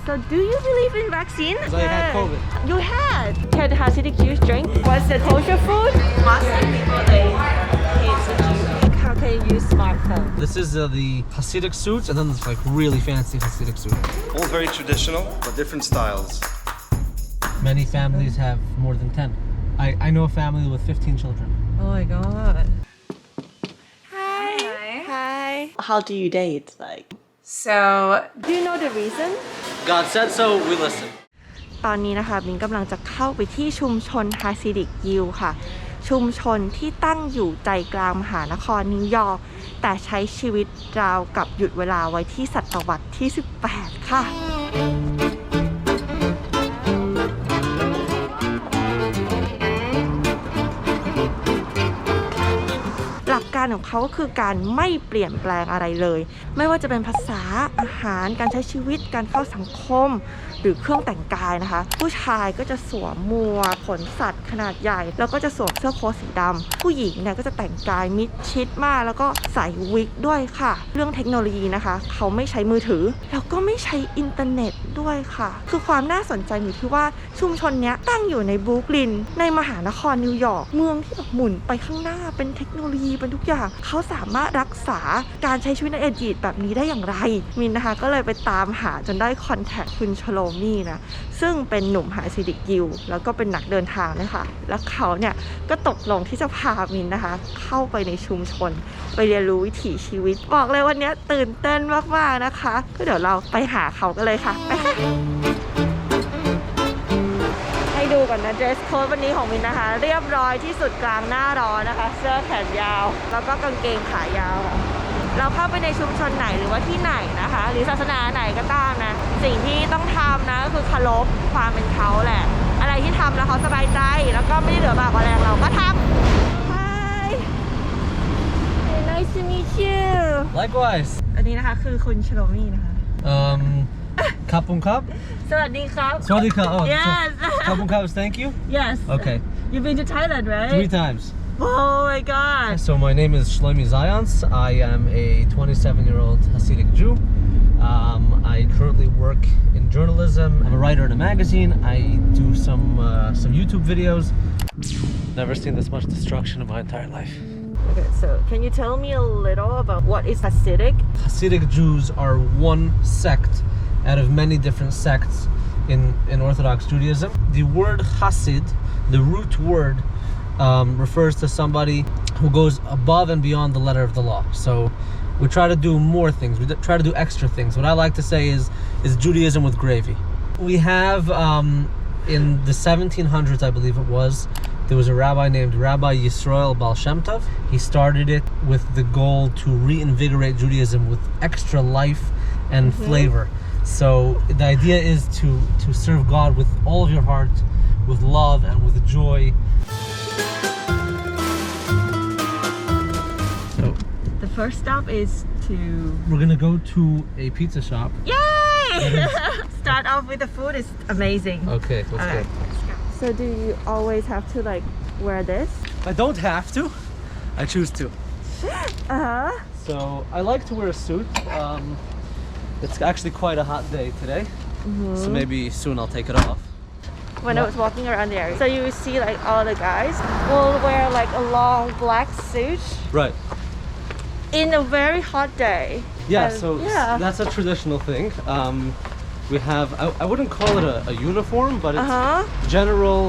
So do you believe in vaccine? I had COVID. You had. Can Hasidic Jews drink? What's the kosher food? Muslim people, they hate the Jews. How can you use smartphone? This is the Hasidic suits, and then there's like really fancy Hasidic suits. All very traditional, but different styles. Many families have more than 10. I know a family with 15 children. Oh my god. Hi. How do you date? Like, So, do you know the reason? God said so, we listen. ตอนนี้นะคะมินกำลังจะเข้าไปที่ชุมชนฮาซิดิกยิวค่ะ ชุมชนที่ตั้งอยู่ใจกลางมหานครนิวยอร์กแต่ใช้ชีวิตราวกับหยุดเวลาไว้ที่ศตวรรษที่ 18 ค่ะ หลักการของเขาก็คือการไม่เปลี่ยนแปลงอะไรเลย ไม่ว่าจะเป็นภาษาอาหารการใช้ชีวิตการเข้าสังคมหรือเครื่องแต่งกายนะคะผู้ชายก็จะสวมหมวกขนสัตว์ขนาดใหญ่แล้วก็จะสวมเสื้อโค้ทสีดำผู้หญิงเนี่ยก็จะแต่งกายมิดชิดมากแล้วก็ใส่วิกด้วยค่ะเรื่องเทคโนโลยีนะคะเขาไม่ใช้มือถือแล้วก็ไม่ใช้อินเทอร์เน็ตด้วยค่ะคือความน่าสนใจอยู่ที่ว่าชุมชนเนี้ยตั้งอยู่ในบรูคลินในมหานครนิวยอร์กเมืองที่แบบหมุนไปข้างหน้าเป็นเทคโนโลยีเป็นทุกอย่างเขาสามารถรักษาการใช้ชีวิตในอดีตแบบนี้ได้อย่างไรมินนะคะก็เลยไปตามหาจนได้คอนแทคคุณชโลมี่นะซึ่งเป็นหนุ่มฮาซิดิกยิวแล้วก็เป็นนักเดินทางนะคะแล้วเขาเนี่ยก็ตกลงที่จะพามินนะคะเข้าไปในชุมชนไปเรียนรู้วิถีชีวิตบอกเลยวันนี้ตื่นเต้นมากๆนะคะก็เดี๋ยวเราไปหาเขากันเลยค่ะไปค่ะให้ดูก่อนนะ dress code วันนี้ของมินนะคะเรียบร้อยที่สุดกลางหน้าร้อนนะคะเสื้อแขนยาวแล้วก็กางเกงขายาวค่ะเราเข้าไปในชุมชนไหนหรือว่าที่ไหนนะคะหรือศาสนาไหนก็ตามนะสิ่งที่ต้องทำนะก็คือเคารพความเป็นเขาแหละอะไรที่ทำแล้วเขาสบายใจแล้วก็ไม่ได้เหลือบากกว่าแรงเราก็ทำ Hi Nice to meet you Likewise. อันนี้นะคะคือคุณชโลมี่นะคะ Kapun Kap? สวัสดีครับ Swaddy Kap. Oh, Yes Kapun Kap is thank you? Yes Okay. You've been to Thailand right 3 times. Oh my god So my name is Shlomi Zayans. I am a 27-year-old Hasidic Jew. I currently work in journalism. I'm a writer in a magazine. I do some YouTube videos. Never seen this much destruction in my entire life. Okay, so can you tell me a little about what is Hasidic? Hasidic Jews are one sect out of many different sects in Orthodox Judaism. The word Hasid, the root word, refers to somebody who goes above and beyond the letter of the law. So we try to do more things. We try to do extra things. What I like to say is Judaism with gravy. We have in the 1700s, I believe it was, there was a rabbi named Rabbi Yisrael Baal Shem Tov. He started it with the goal to reinvigorate Judaism with extra life and flavor. So the idea is to serve God with all of your heart, with love and with joy. So The first stop is to we're gonna go to a pizza shop. Yay! Start off with the food is amazing. Okay, let's Okay. go. So do you always have to like wear this? I don't have to. I choose to. Uh-huh. So I like to wear a suit. It's actually quite a hot day today. So maybe soon I'll take it off. When I was walking around there, so you see like all the guys will wear like a long black suit Right. in a very hot day. Yeah, And- so yeah. that's a traditional thing. We have, I wouldn't call it a uniform, but it's general,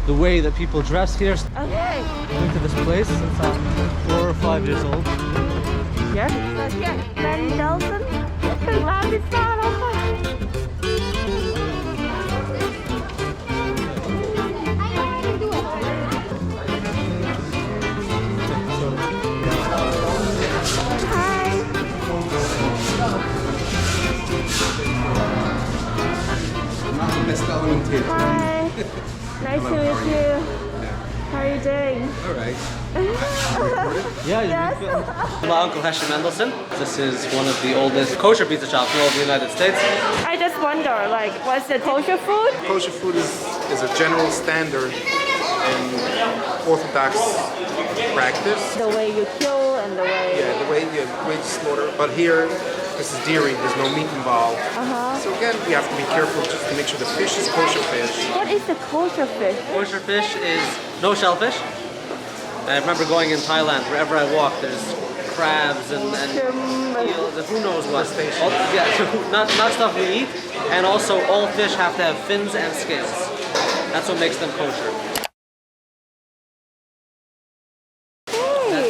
the way that people dress here. Okay. I've been to this place since I'm 4 or 5 years old. Yeah. So yeah, Ben Delson ถึงร้านพิซซ่าแล้วค่ะ Hi. Nice to meet you. How are you doing? All right. Yeah, Yes. My uncle Heshem Mendelson. This is one of the oldest kosher pizza shops in all of the United States. I just wonder, like, what's the kosher food? Kosher food is a general standard in Orthodox practice. The way you kill and the way... Yeah, the way you slaughter. But here this is dairy, there's no meat involved. So again, we have to be careful just to make sure the fish is kosher fish. What is the kosher fish? Kosher fish is no shellfish. I remember going in Thailand, wherever I walk, there's crabs and eels and who knows what. All, yeah, not stuff we eat. And also, all fish have to have fins and scales. That's what makes them kosher.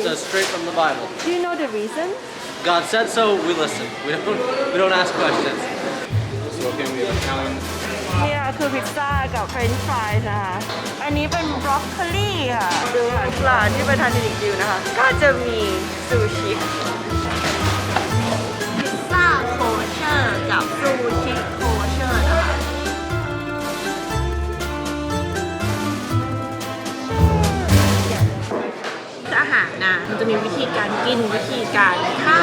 That's straight from the Bible. Do you know the reason? God said so. We listen. We don't ask questions. So again, we have Italian. เนี่ยคือพิซซ่ากับเฟรนช์ฟรายนะคะ อันนี้เป็นบรอกโคลีค่ะดูอาหารปลาที่ไปทานที่ดิกดิวนะคะ ก็จะมีซูชิพิซซ่าโคเชอร์กับซูชิโคเชอร์นะคะอาหารนะมันจะมีวิธีการกินวิธีการฆ่า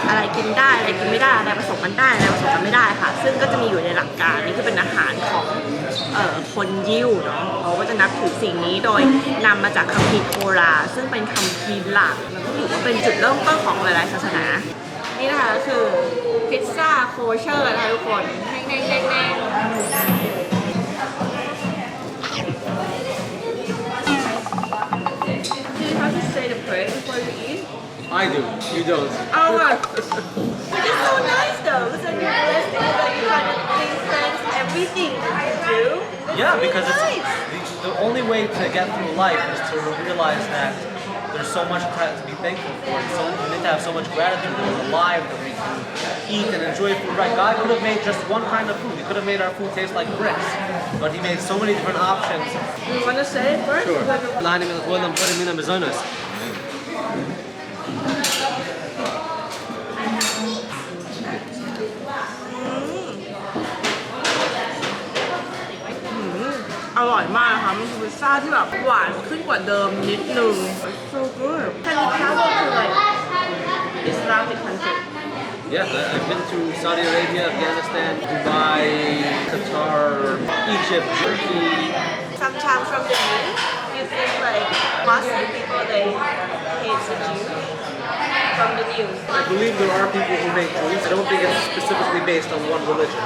อะไรกินได้อะไรกินไม่ได้อะไรผสมกันได้อะไรผสมกันไม่ได้ค่ะซึ่งก็จะมีอยู่ในหลักการนี่คือเป็นอาหารของคนยิวเนาะเขาก็จะนับถือสิ่งนี้โดยนำมาจากคัมภีร์โทราซึ่งเป็นคัมภีร์หลักแล้วก็ถือว่าเป็นจุดเริ่มต้นของหลายๆศาสนานี่นะคะคือพิซซ่าโคเชอร์นะคะทุกคนแน่งๆDo you have to say the prayer before you eat? I do. You don't. Oh, which is so nice though. It's like you're blessed that you kind of think thanks everything that you do. It's Yeah, really because nice. it's the only way to get through life is to realize that there's so much to be thankful for. And so we need to have so much gratitude that we're alive, that we can eat and enjoy food. Right? God could have made just one kind of food. He could have made our food taste like bricks, but He made so many different options. You want to say it first? Sure. Mm. อร่อยมากนะคะมันคือพิซซ่าที่แบบหวานขึ้นกว่าเดิมนิดนึง So good. Can you travel to like Islamic country? Yeah, I've been to Saudi Arabia, Afghanistan, Dubai, Qatar, Egypt, Turkey. Sometimes from the news, you think like Muslim people they hate the Jews from the news. I believe there are people who hate Jews. I don't think it's specifically based on one religion.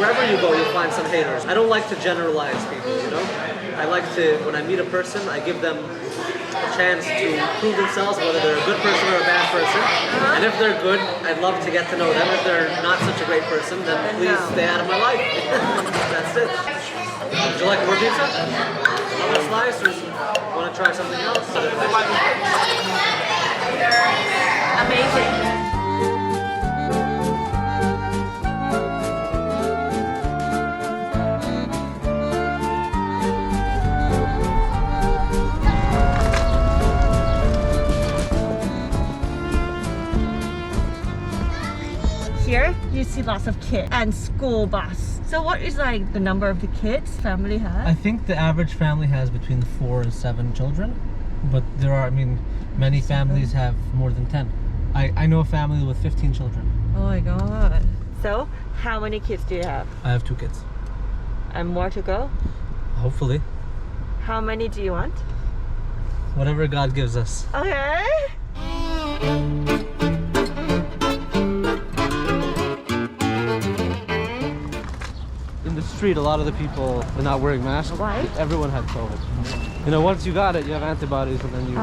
Wherever you go, you'll find some haters. I don't like to generalize people, you know? I like to, when I meet a person, I give them a chance to prove themselves, whether they're a good person or a bad person. And if they're good, I'd love to get to know them. If they're not such a great person, then please stay out of my life. That's it. Would you like more pizza? Another slice, or want to try something else? Amazing. Here you see lots of kids and school bus. So what is like the number of the kids family has? I think the average family has between 4 and 7 children, but there are, many families have more than 10. I know a family with 15 children. Oh my god. So how many kids do you have? I have 2 kids. And more to go? Hopefully. How many do you want? Whatever God gives us. Okay. In the street, a lot of the people are not wearing masks. Why? Everyone had COVID. Once you got it, you have antibodies, and then you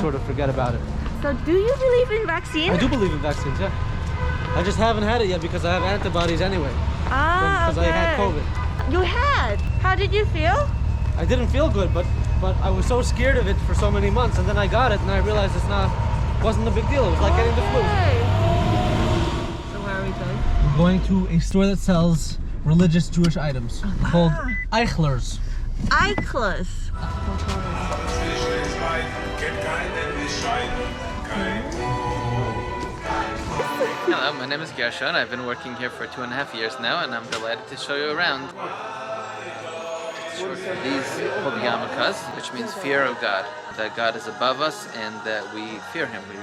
sort of forget about it. So do you believe in vaccine? I do believe in vaccines, yeah. I just haven't had it yet because I have antibodies anyway. Because I had COVID. You had? How did you feel? I didn't feel good, but I was so scared of it for so many months, and then I got it, and I realized wasn't a big deal. It was like getting the flu. So where are we going? We're going to a store that sells religious Jewish items called Eichler's. Eichler's. Hello, my name is Gershon. I've been working here for 2.5 years now, and I'm delighted to show you around. These called yarmulkes, which means fear of God. That God is above us and that we fear Him. We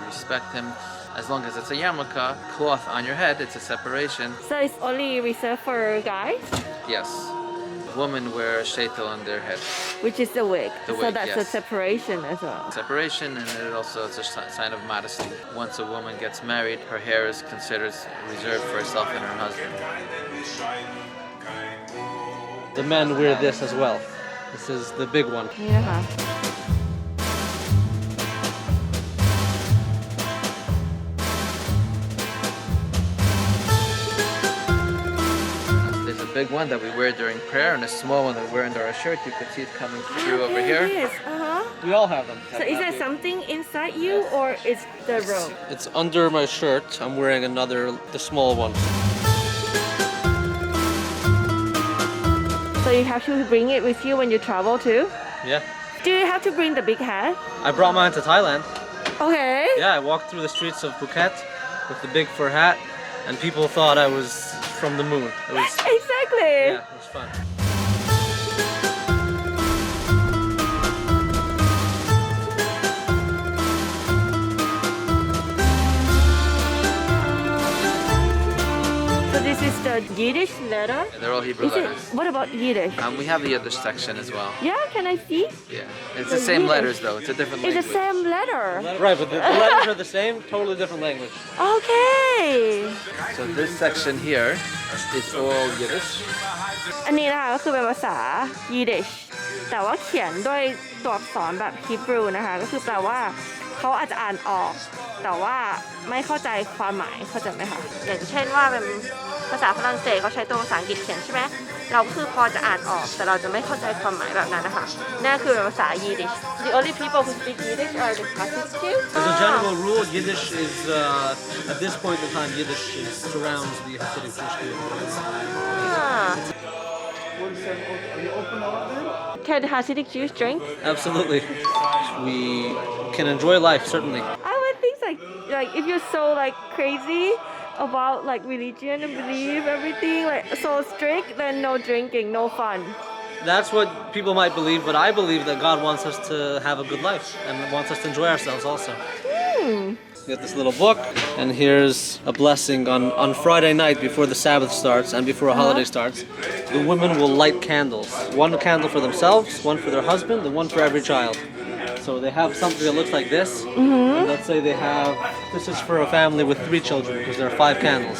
respect Him. As long as it's a yarmulke, cloth on your head, it's a separation. So it's only reserved for guys? Yes. women wear a sheitel on their head. Which is the wig. The So wig, that's a yes. separation as well. Separation, and it also is a sign of modesty. Once a woman gets married, her hair is considered reserved for herself and her husband. The men wear this as well. This is the big one. นี่นะคะ There's a big one that we wear during prayer and a small one that we wear under our shirt. You can see it coming through over here. Yes, We all have them. So is there something inside you or is the robe? It's under my shirt. I'm wearing the small one. So you have to bring it with you when you travel too? Yeah. Do you have to bring the big hat? I brought mine to Thailand. Okay. Yeah, I walked through the streets of Phuket with the big fur hat, and people thought I was from the moon. It was, Exactly. yeah, it was fun. So this is the Yiddish letter? They're all Hebrew Is it? letters. What about Yiddish? We have the Yiddish section as well. Yeah, can I see? Yeah, it's The the same Yiddish. letters though. It's a different It's language. the same letter. Right, but the letters are the same, totally different language. Okay. So this section here is all Yiddish. อันนี้นะคะก็คือเป็นภาษา Yiddish แต่ว่าเขียนด้วยตัวอักษรแบบ Hebrew นะคะ ก็คือแปลว่าเขาอาจจะอ่านออก แต่ว่าไม่เข้าใจความหมายเข้าใจไหมคะอย่างเช่นว่าเป็นภาษาฝรั่งเศสเขาใช้ตัวภาษาอังกฤษเขียนใช่ไหมเราก็คือพอจะอ่านออก แต่เราจะไม่เข้าใจความหมายแบบนั้นนะคะนั่นคือเป็นภาษา Yiddish The only people who speak Yiddish are the Hasidic Jews As a general rule, Yiddish is, at this point in time, Yiddish surrounds the Hasidic Jewish community. Ah. Can Hasidic Jews drink? Absolutely. We can enjoy life, certainly. I would think like if you're so like crazy about like religion and believe everything like so strict, then no drinking, no fun. That's what people might believe, but I believe that God wants us to have a good life and wants us to enjoy ourselves also. We got this little book, and here's a blessing on Friday night before the Sabbath starts and before a holiday starts. The women will light candles. One candle for themselves, one for their husband, and one for every child. So they have something that looks like this. And let's say this is for a family with 3 children because there are 5 candles.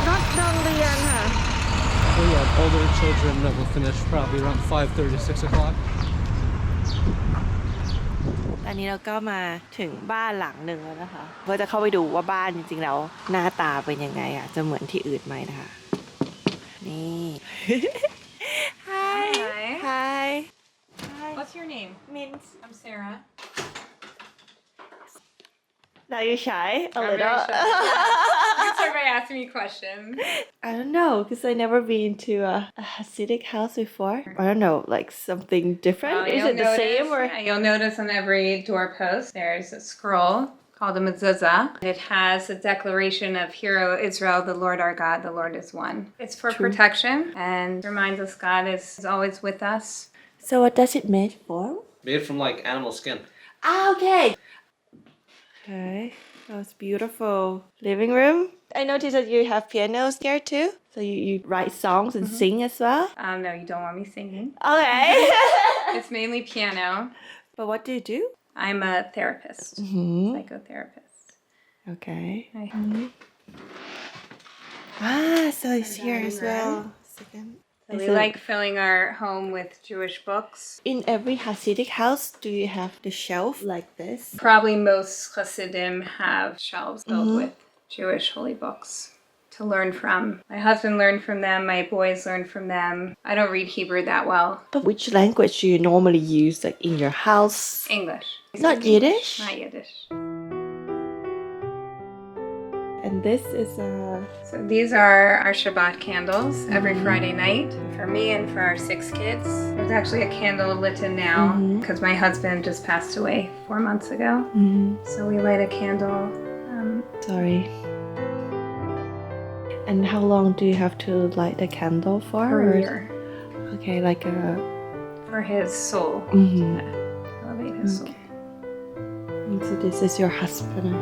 Not โรงเรียนค่ะ So yeah, older children that will finish probably around 5:30, 6 o'clock. ตอนนี้เราก็มาถึงบ้านหลังหนึ่งแล้วนะคะเพื่อจะเข้าไปดูว่าบ้านจริงๆแล้วหน้าตาเป็นยังไงอ่ะจะเหมือนที่อื่นไหมนะคะนี่ Hi Hi What's your name? Mint I'm Sarah. Now you shy a I'm little very shy. You can start by asking me questions. I don't know because I never been to a Hasidic house before. I don't know, like something different. Is You'll it the same or? Yeah, you'll notice on every doorpost there's a scroll called a mezuzah. It has a declaration of Hear, O Israel, the Lord our God, the Lord is one. It's for protection and reminds us God is always with us. So what does it made for? Made from like animal skin. Ah, okay. Okay, that was beautiful living room. I noticed that you have pianos here too. So you write songs and sing as well. No, you don't want me singing. Okay. It's mainly piano. But what do you do? I'm a therapist, psychotherapist. Okay. I- So it's here as well. Second. We like filling our home with Jewish books. In every Hasidic house, do you have the shelf like this? Probably most Hasidim have shelves filled with Jewish holy books to learn from. My husband learned from them, my boys learned from them. I don't read Hebrew that well. But which language do you normally use, like in your house? English. Not Yiddish? Not Yiddish. And this is So these are our Shabbat candles every Friday night for me and for our 6 kids. There's actually a candle lit in now because my husband just passed away 4 months ago. So we light a candle. sorry. And how long do you have to light the candle for? Per or- year Okay, like a. for his soul. Mhm. Elevate his soul. So this is your husband.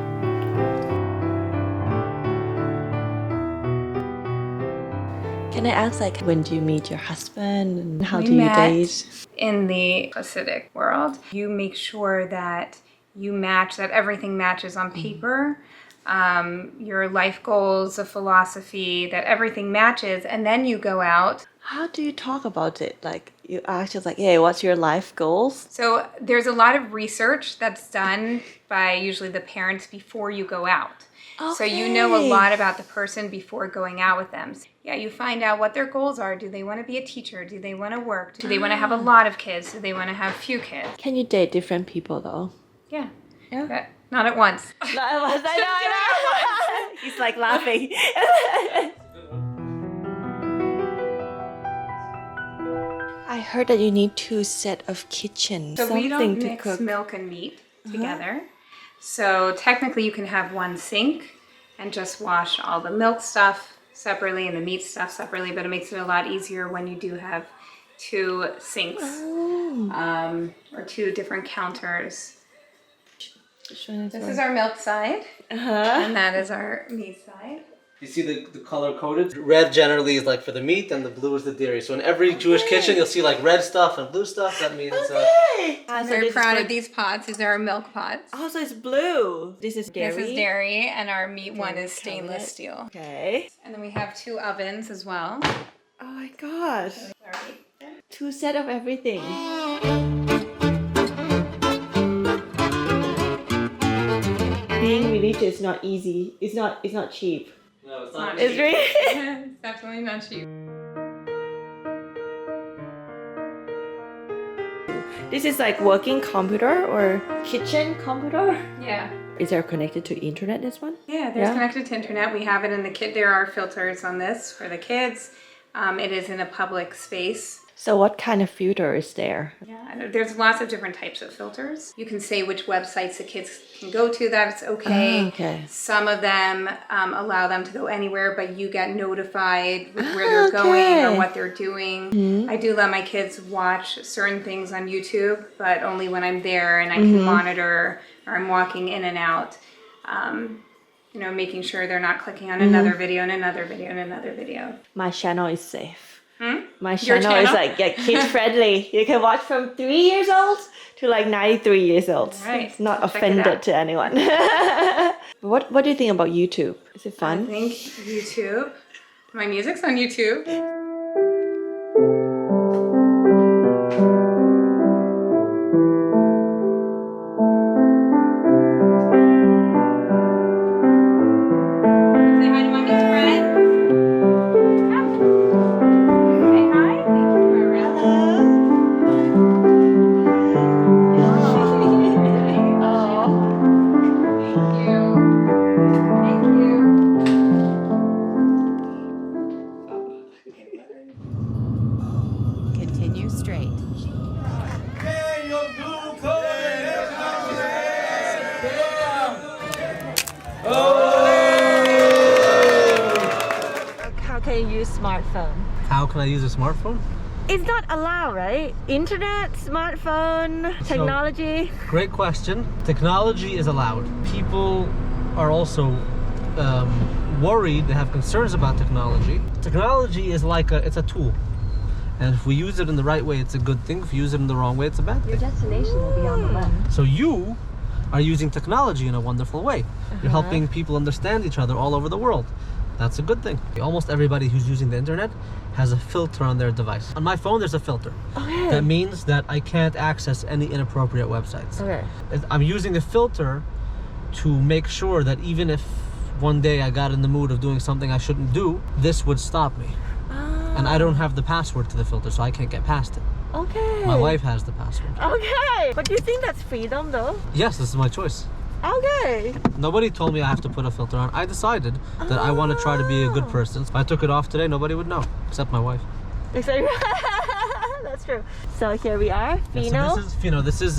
Can I ask, like, when do you meet your husband and how We do you met date? in the Hasidic world. You make sure that you match, that everything matches on paper. Your life goals, the philosophy, that everything matches, and then you go out. How do you talk about it? Like, you ask just like, hey, what's your life goals? So there's a lot of research that's done by usually the parents before you go out. So you know a lot about the person before going out with them. Yeah, you find out what their goals are. Do they want to be a teacher? Do they want to work? Do they want to have a lot of kids? Do they want to have few kids? Can you date different people though? Yeah. Yeah. But not at once. I know. He's like laughing. I heard that you need 2 sets of kitchen. So we don't something to mix cook. milk and meat together. So technically you can have one sink and just wash all the milk stuff separately and the meat stuff separately, but it makes it a lot easier when you do have 2 sinks or 2 different counters. This is our milk side, and that is our meat side. You see the color coded? Red generally is like for the meat and the blue is the dairy. So in every Jewish kitchen you'll see like red stuff and blue stuff. That means I'm very proud of these pots. These are our milk pots. Oh, so it's blue. This is dairy. This is dairy, and our meat one is stainless steel. Okay. And then we have 2 ovens as well. Oh my god. 2 sets of everything. Being religious is not easy. It's not cheap. no, it's Not not. It's really It's definitely not cheap. This is like working computer or kitchen computer. Yeah. Is there connected to internet, this one? Yeah, there's Yeah. connected to internet. We have it in the kit. There are filters on this for the kids. It is in a public space. So what kind of filter is there? Yeah, there's lots of different types of filters. You can say which websites the kids can go to. That's okay. Oh, okay. Some of them allow them to go anywhere, but you get notified with where they're going or okay. what they're doing. I do let my kids watch certain things on YouTube, but only when I'm there and I can monitor or I'm walking in and out. You know, making sure they're not clicking on another video and another video and another video. My channel is safe. My Your channel is channel? like kid friendly. You can watch from 3 years old to like 93 years old. Right. It's not Check it offended out. to anyone. What do you think about YouTube? Is it I fun? think YouTube. My music's on YouTube. Say hi to Mommy's friend. Come. Say hi. Thank you, Thank you. Continue straight. How can you use smartphone? How can I use a smartphone? It's not allowed, right? Internet, smartphone, technology. Great question. Technology is allowed. People are also worried, they have concerns about technology. Technology is like it's a tool. And if we use it in the right way, it's a good thing. If we use it in the wrong way, it's a bad thing. Destination will be on the left. So you are using technology in a wonderful way. You're helping people understand each other all over the world. That's a good thing. Almost everybody who's using the internet has a filter on their device. On my phone, there's a filter. Okay. That means that I can't access any inappropriate websites. Okay. I'm using a filter to make sure that even if one day I got in the mood of doing something I shouldn't do, this would stop me. And I don't have the password to the filter, so I can't get past it. Okay. My wife has the password. Okay. But do you think that's freedom though? Yes, this is my choice. Okay. Nobody told me I have to put a filter on. I decided that I want to try to be a good person. If I took it off today, nobody would know, except my wife. That's true. So here we are, Fino. So this is Fino. This is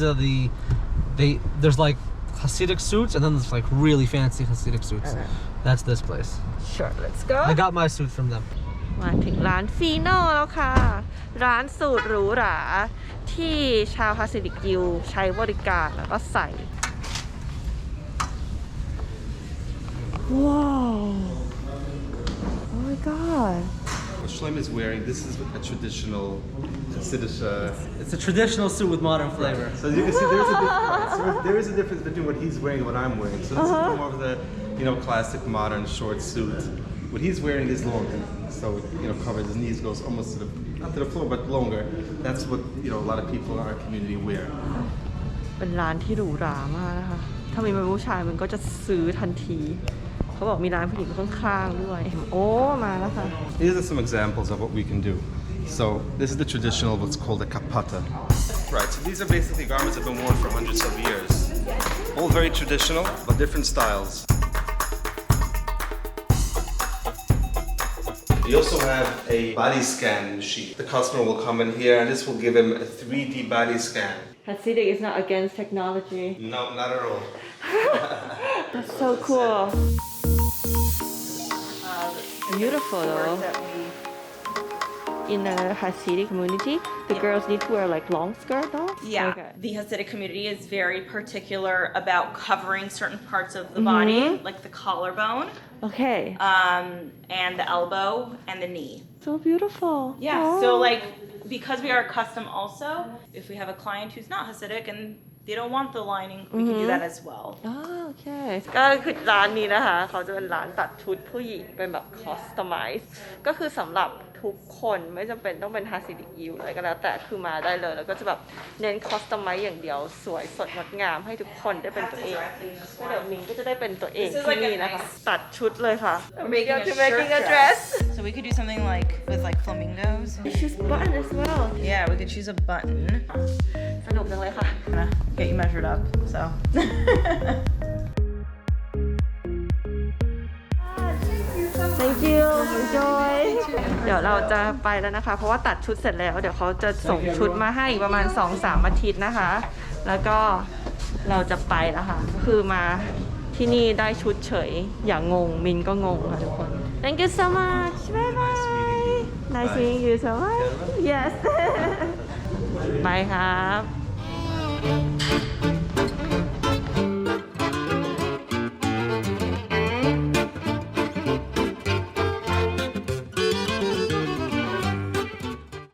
there's like Hasidic suits, and then there's like really fancy Hasidic suits. Okay. That's this place. Sure, let's go. I got my suit from them. มาถึงร้านฟีโน่แล้วค่ะ ร้านสูตรหรูหราที่ชาวฮาซิดิกยิวใช้บริการแล้วก็ใส่ ว้าว Oh my god What Shlomo is wearing, this is a traditional Hasidic. It's a traditional suit with modern flavor. So you can see there is a difference between what he's wearing and what I'm wearing. So this is more of the, classic modern short suit. What he's wearing is longer, so covers his knees, goes almost to not to the floor, but longer. That's what a lot of people in our community wear. เป็นร้านที่หรูหรามากนะคะถ้ามีเป็นผู้ชายมันก็จะซื้อทันทีเขาบอกมีร้านผู้หญิงข้างๆด้วยโอ้มาแล้วค่ะ These are some examples of what we can do. So this is the traditional, what's called a kapata. Right, so these are basically garments that have been worn for hundreds of years. All very traditional, but different styles. We also have a body scan machine. The customer will come in here and this will give him a 3D body scan. Hasidic is not against technology. No, not at all. That's so cool. Beautiful though. In the Hasidic community, the girls need to wear like long skirt though? Yeah, Okay. the Hasidic community is very particular about covering certain parts of the body, like the collarbone, Okay. and the elbow and the knee. So beautiful. Yeah, Oh. so like because we are custom also, if we have a client who's not Hasidic and they don't want the lining, we can do that as well. โอเคก็คือร้านนี้นะคะเขาจะเป็นร้านตัดชุดผู้หญิงเป็นแบบคอสตอมไมซ์ก็คือสำหรับทุกคนไม่จำเป็นต้องเป็นฮาซิดิกยิวอะไรก็แล้วแต่คือมาได้เลยแล้วก็จะแบบเน้นคอสตอมไมซ์อย่างเดียวสวยสดงดงามให้ทุกคนได้เป็นตัวเองก็เดี๋ยวมิงก็จะได้เป็นตัวเองที่นี่นะคะตัดชุดเลยค่ะ making a dress So we could do something like with like flamingos. you choose button as well Yeah, we could choose a button. สนุกจังเลยค่ะ Gonna get you measured up. So. Thank you enjoy เดี๋ยวเราจะไปแล้วนะคะเพราะว่าตัดชุดเสร็จแล้วเดี๋ยวเขาจะส่งชุดมาให้อีกประมาณ 2-3 อาทิตย์นะคะแล้วก็เราจะไปแล้วค่ะคือมาที่นี่ได้ชุดเฉยอย่างงงมินก็งงค่ะทุกคน Thank you so much bye bye Nice seeing you so much Yes บายครับ